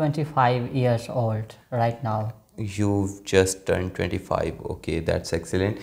25 years old right now. You've just turned 25. Okay, that's excellent.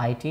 IT,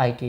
IT।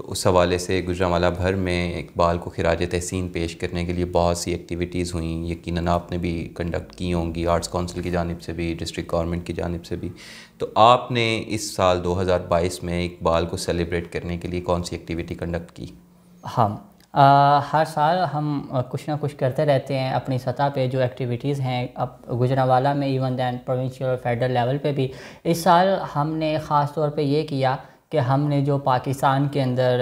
تو اس حوالے سے گوجرانوالہ بھر میں اقبال کو خراج تحسین پیش کرنے کے لیے بہت سی ایکٹیویٹیز ہوئیں. یقیناً آپ نے بھی کنڈکٹ کی ہوں گی، آرٹس کونسل کی جانب سے بھی، ڈسٹرکٹ گورنمنٹ کی جانب سے بھی. تو آپ نے اس سال 2022 میں اقبال کو سیلیبریٹ کرنے کے لیے کون سی ایکٹیویٹی کنڈکٹ کی؟ ہاں، ہر سال ہم کچھ نہ کچھ کرتے رہتے ہیں اپنی سطح پہ. جو ایکٹیویٹیز ہیں اب گوجرانوالہ میں ایون دین پروونشل اور فیڈرل لیول پہ بھی، اس سال ہم نے خاص طور پہ یہ کیا کہ ہم نے جو پاکستان کے اندر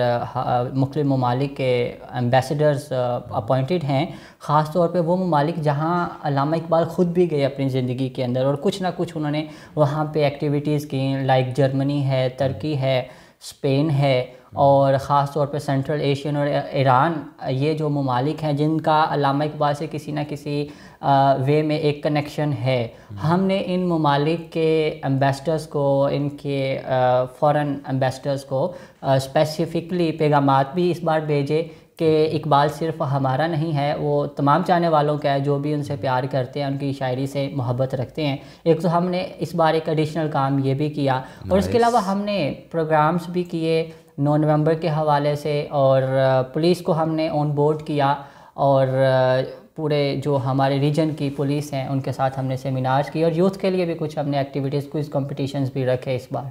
مختلف ممالک کے ایمبیسڈرز اپوائنٹڈ ہیں، خاص طور پہ وہ ممالک جہاں علامہ اقبال خود بھی گئے اپنی زندگی کے اندر، اور کچھ نہ کچھ انہوں نے وہاں پہ ایکٹیویٹیز کی، لائک جرمنی ہے، ترکی ہے، اسپین ہے، اور خاص طور پہ سینٹرل ایشین اور ایران. یہ جو ممالک ہیں جن کا علامہ اقبال سے کسی نہ کسی وے میں ایک کنیکشن ہے، ہم نے ان ممالک کے ایمبیسڈرز کو، ان کے فورن ایمبیسڈرز کو اسپیسیفکلی پیغامات بھی اس بار بھیجے کہ اقبال صرف ہمارا نہیں ہے، وہ تمام چاہنے والوں کا ہے جو بھی ان سے پیار کرتے ہیں، ان کی شاعری سے محبت رکھتے ہیں. ایک تو ہم نے اس بار ایک ایڈیشنل کام یہ بھی کیا، اور اس کے علاوہ ہم نے پروگرامز بھی کیے 9 نومبر کے حوالے سے، اور پولیس کو ہم نے آن بورڈ کیا، اور پورے جو ہمارے ریجن کی پولیس ہیں ان کے ساتھ ہم نے سیمینارز کیے، اور یوتھ کے لیے بھی کچھ ہم نے ایکٹیویٹیز، کوئز کمپٹیشنز بھی رکھے اس بار.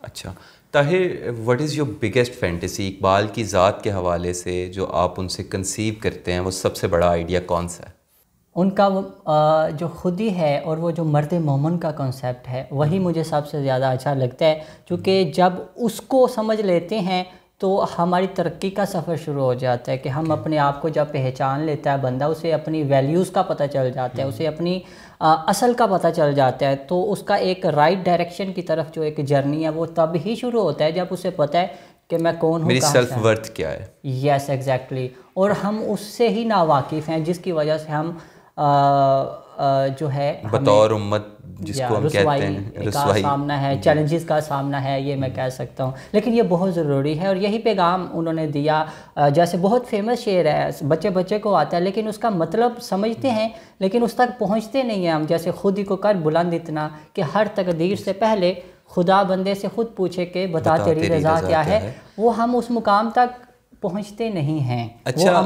اچھا Tahir, what is your biggest fantasy Iqbal کی ذات کے حوالے سے جو آپ ان سے کنسیو کرتے ہیں؟ وہ سب سے بڑا آئیڈیا کون سا ہے؟ ان کا جو خودی ہے اور وہ جو مرد مومن کا کنسیپٹ ہے، وہی مجھے سب سے زیادہ اچھا لگتا ہے، کیونکہ جب اس کو سمجھ لیتے ہیں تو ہماری ترقی کا سفر شروع ہو جاتا ہے. کہ ہم اپنے آپ کو جب پہچان لیتا ہے بندہ، اسے اپنی ویلیوز کا پتہ چل جاتا ہے، اسے اپنی اصل کا پتہ چل جاتا ہے، تو اس کا ایک رائٹ ڈائریکشن کی طرف جو ایک جرنی ہے وہ تب ہی شروع ہوتا ہے جب اسے پتہ ہے کہ میں کون ہوں، میری سیلف ورتھ کیا ہے. Yes exactly. اور ہم اس سے ہی ناواقف ہیں، جس کی وجہ سے ہم جو ہے بطور امت جس کو ہم کہتے ہیں رسوائی کا سامنا ہے، چیلنجز کا سامنا ہے، یہ میں کہہ سکتا ہوں. لیکن یہ بہت ضروری ہے، اور یہی پیغام انہوں نے دیا. جیسے بہت فیمس شعر ہے، بچے بچے کو آتا ہے لیکن اس کا مطلب سمجھتے ہیں لیکن اس تک پہنچتے نہیں ہیں ہم. جیسے خود ہی کو کر بلند اتنا کہ ہر تقدیر سے پہلے خدا بندے سے خود پوچھے کہ بتا تیری رضا کیا ہے. وہ ہم اس مقام تک پہنچتے نہیں ہیں. اچھا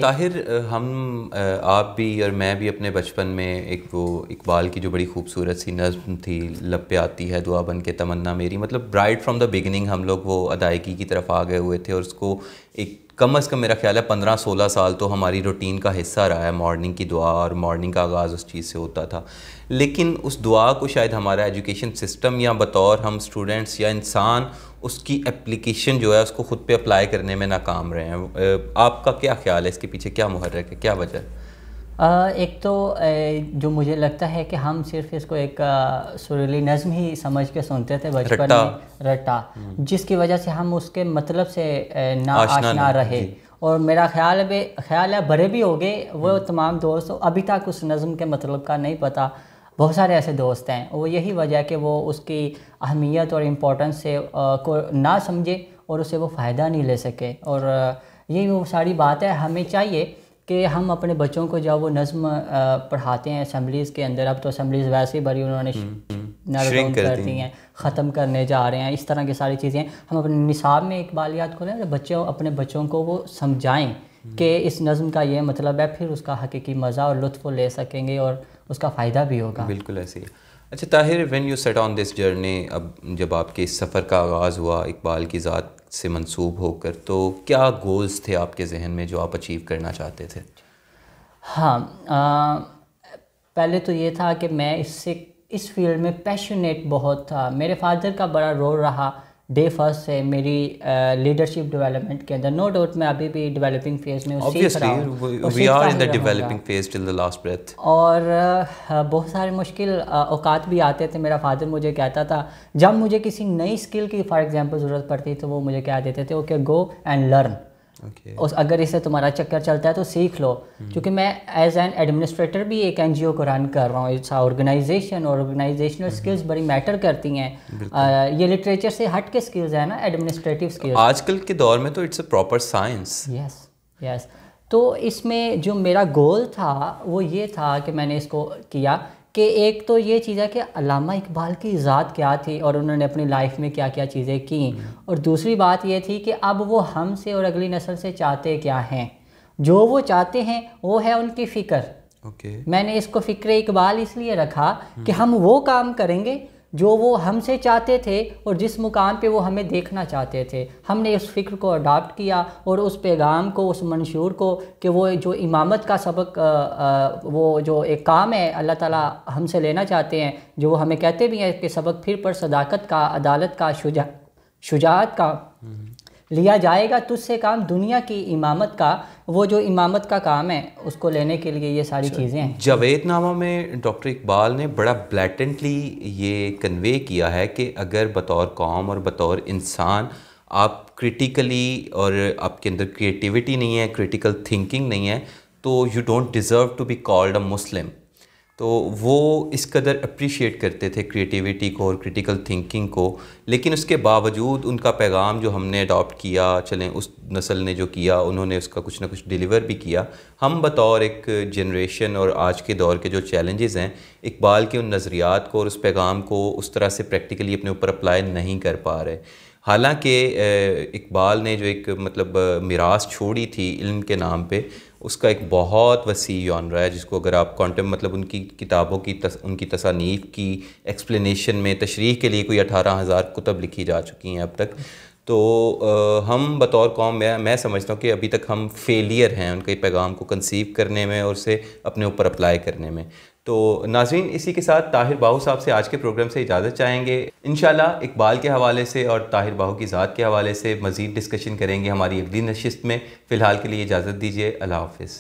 طاہر، ہم آپ بھی اور میں بھی اپنے بچپن میں ایک وہ اقبال کی جو بڑی خوبصورت سی نظم تھی، لب پہ آتی ہے دعا بن کے تمنا میری، مطلب رائٹ فرام دا بگننگ ہم لوگ وہ ادائیگی کی طرف آ گئے ہوئے تھے، اور اس کو ایک کم از کم میرا خیال ہے 15-16 سال تو ہماری روٹین کا حصہ رہا ہے. مارننگ کی دعا اور مارننگ کا آغاز اس چیز سے ہوتا تھا. لیکن اس دعا کو شاید ہمارا ایجوکیشن سسٹم یا بطور ہم اسٹوڈنٹس یا انسان اس کی اپلیکیشن جو ہے اس کو خود پہ اپلائی کرنے میں ناکام رہے ہیں. آپ کا کیا خیال ہے اس کے پیچھے کیا محرک ہے، کیا وجہ ہے؟ ایک تو جو مجھے لگتا ہے کہ ہم صرف اس کو ایک سریلی نظم ہی سمجھ کے سنتے تھے بچپن میں، رٹا، جس کی وجہ سے ہم اس کے مطلب سے نا آشنا رہے. اور میرا خیال ہے بڑے بھی ہو گئے وہ تمام دوست ابھی تک اس نظم کے مطلب کا نہیں پتہ. بہت سارے ایسے دوست ہیں، وہ یہی وجہ ہے کہ وہ اس کی اہمیت اور امپورٹنس سے کو نہ سمجھے اور اسے وہ فائدہ نہیں لے سکے. اور یہی وہ ساری بات ہے. ہمیں چاہیے کہ ہم اپنے بچوں کو جب وہ نظم پڑھاتے ہیں اسمبلیز کے اندر، اب تو اسمبلیز ویسے ہی بڑی انہوں نے نارڈاؤن کر دی ہیں، ختم کرنے جا رہے ہیں، اس طرح کی ساری چیزیں. ہم اپنے نصاب میں اقبالیات کھولیں، اپنے بچوں کو وہ سمجھائیں کہ اس نظم کا یہ مطلب ہے، پھر اس کا حقیقی مزہ اور لطف لے سکیں گے اور اس کا فائدہ بھی ہوگا. بالکل ایسے ہی. اچھا Tahir, when you set on this journey, اب جب آپ کے اس سفر کا آغاز ہوا اقبال کی ذات سے منسوب ہو کر، تو کیا گولز تھے آپ کے ذہن میں جو آپ اچیو کرنا چاہتے تھے؟ ہاں، پہلے تو یہ تھا کہ میں اس فیلڈ میں پیشنیٹ بہت تھا. میرے فادر کا بڑا رول رہا ڈے فرسٹ سے میری لیڈرشپ ڈیولپمنٹ کے اندر. نو ڈاؤٹ میں ابھی بھی ڈیولپنگ فیز میں سیکھ رہا ہوں، اور بہت سارے مشکل اوقات بھی آتے تھے. میرا فادر مجھے کہتا تھا جب مجھے کسی نئی اسکل کی فار ایگزامپل ضرورت پڑتی تو وہ مجھے کہہ دیتے تھے اوکے گو اینڈ لرن، اگر اسے تمہارا چکر چلتا ہے تو سیکھ لو. کیونکہ میں ایز این ایڈمنسٹریٹر بھی ایک این جی او کو رن کر رہا ہوں. اٹس آرگنائزیشن، اور آرگنائزیشنل اسکلز بڑی میٹر کرتی ہیں. یہ لٹریچر سے ہٹ کے اسکلز ہیں نا، ایڈمنسٹریٹو اسکلز. آج کل کے دور میں تو اٹس اے پراپر سائنس. یس. تو اس میں جو میرا گول تھا وہ یہ تھا کہ میں نے اس کو کیا کہ ایک تو یہ چیز ہے کہ علامہ اقبال کی ذات کیا تھی اور انہوں نے اپنی لائف میں کیا کیا چیزیں کیں، اور دوسری بات یہ تھی کہ اب وہ ہم سے اور اگلی نسل سے چاہتے کیا ہیں۔ جو وہ چاہتے ہیں وہ ہے ان کی فکر۔ میں نے اس کو فکر اقبال اس لیے رکھا کہ ہم وہ کام کریں گے جو وہ ہم سے چاہتے تھے اور جس مقام پہ وہ ہمیں دیکھنا چاہتے تھے۔ ہم نے اس فکر کو اڈاپٹ کیا اور اس پیغام کو، اس منشور کو، کہ وہ جو امامت کا سبق، وہ جو ایک کام ہے اللہ تعالیٰ ہم سے لینا چاہتے ہیں، جو وہ ہمیں کہتے بھی ہیں کہ سبق پھر پر صداقت کا، عدالت کا، شجاعت کا لیا جائے گا تجھ سے کام دنیا کی امامت کا، وہ جو امامت کا کام ہے اس کو لینے کے لیے یہ ساری چیزیں ہیں۔ جاوید نامہ میں ڈاکٹر اقبال نے بڑا بلیٹنٹلی یہ کنوے کیا ہے کہ اگر بطور قوم اور بطور انسان آپ کریٹیکلی، اور آپ کے اندر کریٹیوٹی نہیں ہے، کریٹیکل تھنکنگ نہیں ہے، تو you don't deserve to be called a Muslim. تو وہ اس قدر اپریشیٹ کرتے تھے کریٹیوٹی کو اور کریٹیکل تھنکنگ کو، لیکن اس کے باوجود ان کا پیغام جو ہم نے اڈاپٹ کیا، چلیں اس نسل نے جو کیا انہوں نے اس کا کچھ نہ کچھ ڈیلیور بھی کیا۔ ہم بطور ایک جنریشن اور آج کے دور کے جو چیلنجز ہیں، اقبال کے ان نظریات کو اور اس پیغام کو اس طرح سے پریکٹیکلی اپنے اوپر اپلائی نہیں کر پا رہے۔ حالانکہ اقبال نے جو ایک میراث چھوڑی تھی علم کے نام پہ، اس کا ایک بہت وسیع جانرا ہے، جس کو اگر آپ ان کی کتابوں کی ان کی تصانیف کی ایکسپلینیشن میں تشریح کے لیے کوئی 18,000 کتب لکھی جا چکی ہیں اب تک۔ تو ہم بطور قوم میں سمجھتا ہوں کہ ابھی تک ہم فیلئر ہیں ان کے پیغام کو کنسیو کرنے میں اور اسے اپنے اوپر اپلائی کرنے میں۔ تو ناظرین، اسی کے ساتھ طاہر باہو صاحب سے آج کے پروگرام سے اجازت چاہیں گے۔ انشاءاللہ اقبال کے حوالے سے اور طاہر باہو کی ذات کے حوالے سے مزید ڈسکشن کریں گے ہماری اگلی نشست میں۔ فی الحال کے لیے اجازت دیجیے، اللہ حافظ۔